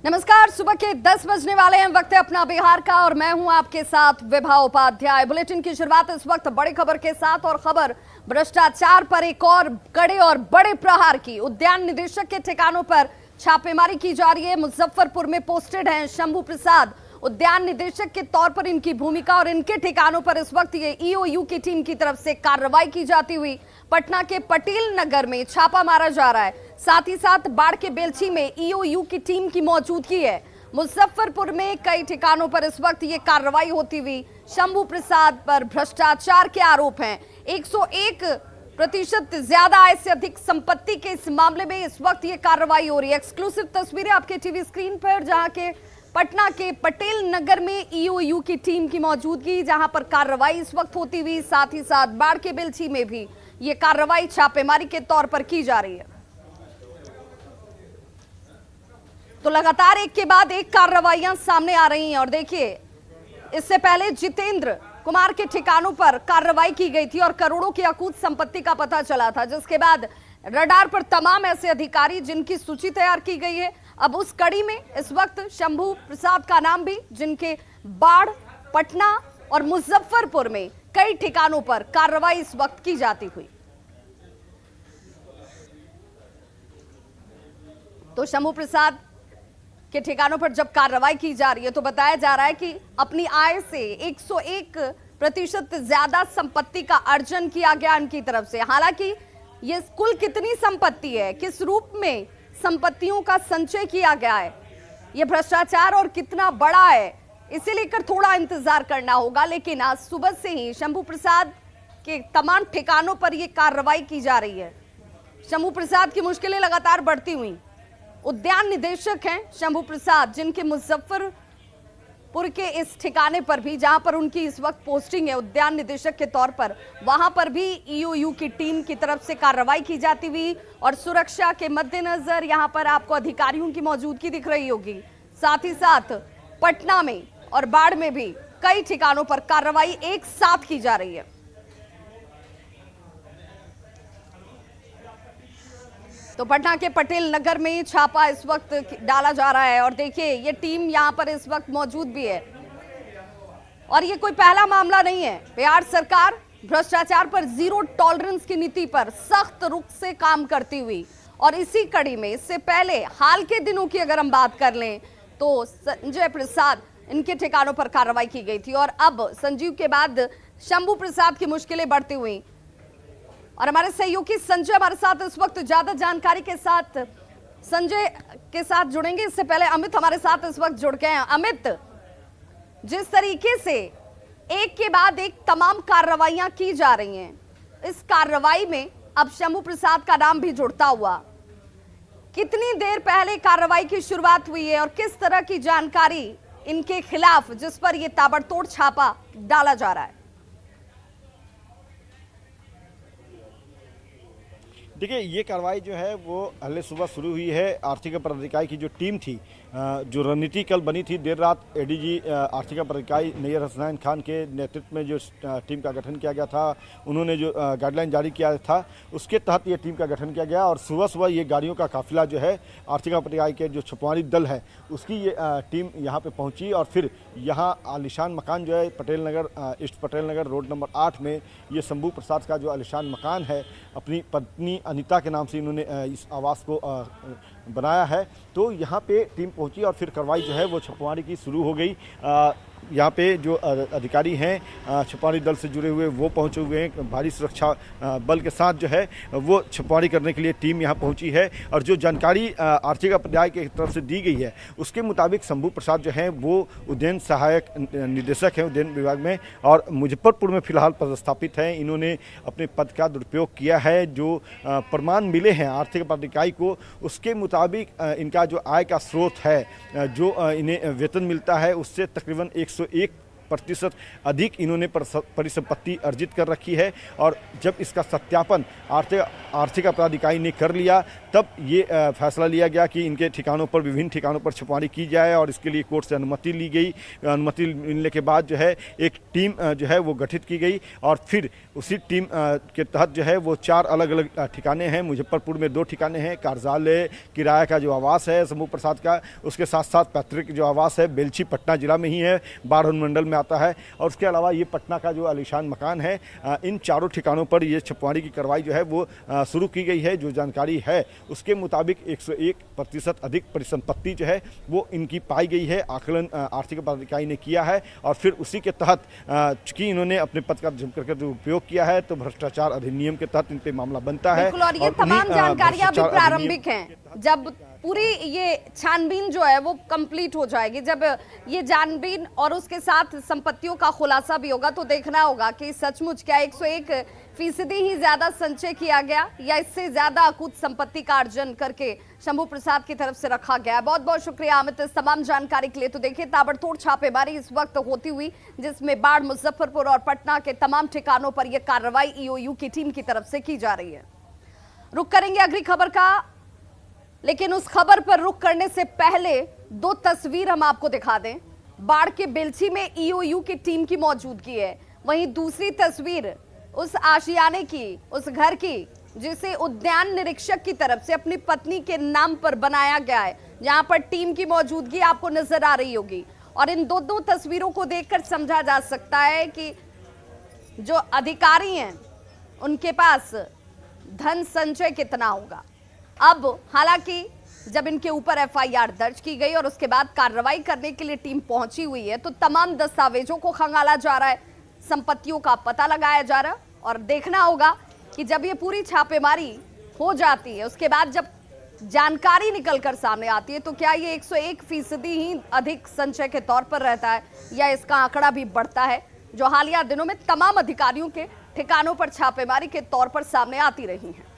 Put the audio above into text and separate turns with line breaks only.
नमस्कार, सुबह के 10 बजने वाले हैं। वक्त है अपना बिहार का और मैं हूं आपके साथ विभा उपाध्याय। बुलेटिन की शुरुआत इस वक्त बड़ी खबर के साथ और खबर भ्रष्टाचार पर एक और कड़े और बड़े प्रहार की। उद्यान निदेशक के ठिकानों पर छापेमारी की जा रही है। मुजफ्फरपुर में पोस्टेड हैं शंभू प्रसाद, उद्यान निदेशक के तौर पर इनकी भूमिका और इनके ठिकानों पर इस वक्त ये ईओयू की टीम की तरफ से कार्रवाई की जाती हुई पटना के पटेल नगर में छापा मारा जा रहा है। साथ ही साथ बाढ़ के बेलछी में ईओयू की टीम की मौजूदगी है। मुजफ्फरपुर में कई ठिकानों पर इस वक्त ये कार्रवाई होती हुई शंभू प्रसाद पर भ्रष्टाचार के आरोप हैं। 101% ज्यादा आय से अधिक संपत्ति के इस मामले में इस वक्त ये कार्रवाई हो रही है। एक्सक्लूसिव तस्वीरें आपके टीवी स्क्रीन पर, जहां के पटना के पटेल नगर में ईओयू की टीम की मौजूदगी, जहां पर कार्रवाई इस वक्त होती हुई, साथ ही साथ बाढ़ के बेलछी में भी ये कार्रवाई छापेमारी के तौर पर की जा रही है। तो लगातार एक के बाद एक कार्रवाइयां सामने आ रही हैं। और देखिए, इससे पहले जितेंद्र कुमार के ठिकानों पर कार्रवाई की गई थी और करोड़ों की अकूत संपत्ति का पता चला था, जिसके बाद रडार पर तमाम ऐसे अधिकारी जिनकी सूची तैयार की गई है। अब उस कड़ी में इस वक्त शंभू प्रसाद का नाम भी, जिनके बाढ़, पटना और मुजफ्फरपुर में कई ठिकानों पर कार्रवाई इस वक्त की जाती हुई। तो शंभू प्रसाद के ठिकानों पर जब कार्रवाई की जा रही है तो बताया जा रहा है कि अपनी आय से 101% ज्यादा संपत्ति का अर्जन किया गया इनकी तरफ से। हालांकि ये कुल कितनी संपत्ति है, किस रूप में संपत्तियों का संचय किया गया है, ये भ्रष्टाचार और कितना बड़ा है, इसे लेकर थोड़ा इंतजार करना होगा। लेकिन आज सुबह से ही शंभू प्रसाद के तमाम ठिकानों पर यह कार्रवाई की जा रही है। शंभू प्रसाद की मुश्किलें लगातार बढ़ती हुई। उद्यान निदेशक हैं शंभू प्रसाद, जिनके मुजफ्फरपुर के इस ठिकाने पर भी, जहां पर उनकी इस वक्त पोस्टिंग है उद्यान निदेशक के तौर पर, वहां पर भी ईओयू की टीम की तरफ से कार्रवाई की जाती हुई और सुरक्षा के मद्देनजर यहां पर आपको अधिकारियों की मौजूदगी दिख रही होगी। साथ ही साथ पटना में और बाढ़ में भी कई ठिकानों पर कार्रवाई एक साथ की जा रही है। तो पटना के पटेल नगर में छापा इस वक्त डाला जा रहा है और देखिए, ये टीम यहां पर इस वक्त मौजूद भी है। और ये कोई पहला मामला नहीं है। बिहार सरकार भ्रष्टाचार पर जीरो टॉलरेंस की नीति पर सख्त रुख से काम करती हुई, और इसी कड़ी में इससे पहले हाल के दिनों की अगर हम बात कर लें तो संजय प्रसाद, इनके ठिकानों पर कार्रवाई की गई थी और अब संजीव के बाद शंभू प्रसाद की मुश्किलें बढ़ती हुई। और हमारे सहयोगी संजय हमारे साथ इस वक्त ज्यादा जानकारी के साथ संजय के साथ जुड़ेंगे। इससे पहले अमित हमारे साथ इस वक्त जुड़ गए हैं। अमित, जिस तरीके से एक के बाद एक तमाम कार्रवाइयां की जा रही हैं, इस कार्रवाई में अब शंभू प्रसाद का नाम भी जुड़ता हुआ, कितनी देर पहले कार्रवाई की शुरुआत हुई है और किस तरह की जानकारी इनके खिलाफ, जिस पर यह ताबड़तोड़ छापा डाला जा रहा है?
देखिए, ये कार्रवाई जो है वो हल्ले सुबह शुरू हुई है। आर्थिक अपराधिकारी की जो टीम थी, जो रणनीति कल बनी थी, देर रात एडीजी आर्थिक अपराधिकारी नैयर हसनैन खान के नेतृत्व में जो टीम का गठन किया गया था, उन्होंने जो गाइडलाइन जारी किया था, उसके तहत ये टीम का गठन किया गया। और सुबह सुबह ये गाड़ियों का काफिला जो है, आर्थिक अपराधिकारी के जो छुपवारी दल है, उसकी ये टीम यहाँ पे पहुँची और फिर यहाँ आलिशान मकान जो है Patel Nagar, east Patel Nagar road number 8 में, ये शंभू प्रसाद का जो आलिशान मकान है, अपनी पत्नी अनीता के नाम से इन्होंने इस आवास को बनाया है। तो यहाँ पे टीम पहुंची और फिर कार्रवाई जो है वो छापेमारी की शुरू हो गई। यहाँ पे जो अधिकारी हैं छापेमारी दल से जुड़े हुए, वो पहुँचे हुए हैं। भारी सुरक्षा बल के साथ जो है वो छापेमारी करने के लिए टीम यहाँ पहुँची है। और जो जानकारी आर्थिक अपराध की तरफ से दी गई है, उसके मुताबिक शंभू प्रसाद जो हैं वो उद्यान सहायक निदेशक हैं उद्यान विभाग में और मुजफ्फरपुर में फिलहाल पदस्थापित हैं। इन्होंने अपने पद का दुरुपयोग किया है। जो प्रमाण मिले हैं आर्थिक अपराधिकारी को, उसके मुताबिक इनका जो आय का स्रोत है, जो इन्हें वेतन मिलता है, उससे तकरीबन 101 1% अधिक इन्होंने परिसंपत्ति अर्जित कर रखी है। और जब इसका सत्यापन आर्थिक अपराध इकाई ने कर लिया तब ये फैसला लिया गया कि इनके ठिकानों पर, विभिन्न ठिकानों पर छापेमारी की जाए और इसके लिए कोर्ट से अनुमति ली गई। अनुमति मिलने के बाद जो है एक टीम जो है वो गठित की गई और फिर उसी टीम के तहत जो है वो 4 अलग अलग ठिकाने हैं। मुजफ्फरपुर में 2 ठिकाने हैं, कार्यालय किराया का जो आवास है शंभू प्रसाद का, उसके साथ साथ पैतृक जो आवास है बेलछी पटना जिला में ही है, बाढ़ अनुमंडल में आता है, और उसके अलावा ये पटना का जो आलीशान मकान है। इन चारों ठिकानों पर ये छापेमारी की कार्रवाई जो है वो शुरू की गई है। जो जानकारी है उसके मुताबिक 101% अधिक परिसंपत्ति जो है वो इनकी पाई गई है, आकलन आर्थिक अपराध इकाई ने किया है। और फिर उसी के तहत चूंकि इन्होंने अपने पद का जम करके जो उपयोग किया है तो भ्रष्टाचार अधिनियम के तहत इन पे मामला बनता है।
बिल्कुल, और ये तमाम जानकारियां भी प्रारंभिक हैं। जब पूरी ये छानबीन जो है वो कंप्लीट हो जाएगी, जब ये छानबीन और उसके साथ संपत्तियों का खुलासा भी होगा तो देखना होगा कि सचमुच क्या 101% ही ज्यादा संचय किया गया या इससे ज्यादा कुछ संपत्ति का अर्जन करके शंभू प्रसाद की तरफ से रखा गया। बहुत बहुत शुक्रिया अमित इस तमाम जानकारी के लिए। तो देखिए ताबड़तोड़ छापेमारी इस वक्त होती हुई जिसमें बाढ़, मुजफ्फरपुर और पटना के तमाम ठिकानों पर यह कार्रवाई ईओयू की टीम की तरफ से की जा रही है। रुक करेंगे अगली खबर का, लेकिन उस खबर पर रुक करने से पहले 2 तस्वीर हम आपको दिखा दें। बाढ़ के बेलछी में ईओयू की टीम की मौजूदगी है, वहीं दूसरी तस्वीर उस आशियाने की, उस घर की जिसे उद्यान निरीक्षक की तरफ से अपनी पत्नी के नाम पर बनाया गया है, जहां पर टीम की मौजूदगी आपको नजर आ रही होगी। और इन दो तस्वीरों को देखकर समझा जा सकता है कि जो अधिकारी हैं उनके पास धन संचय कितना होगा। अब हालांकि जब इनके ऊपर एफआईआर दर्ज की गई और उसके बाद कार्रवाई करने के लिए टीम पहुंची हुई है तो तमाम दस्तावेजों को खंगाला जा रहा है, संपत्तियों का पता लगाया जा रहा है। और देखना होगा कि जब ये पूरी छापेमारी हो जाती है उसके बाद जब जानकारी निकलकर सामने आती है तो क्या ये 101% ही अधिक संचय के तौर पर रहता है या इसका आंकड़ा भी बढ़ता है, जो हालिया दिनों में तमाम अधिकारियों के ठिकानों पर छापेमारी के तौर पर सामने आती रही है।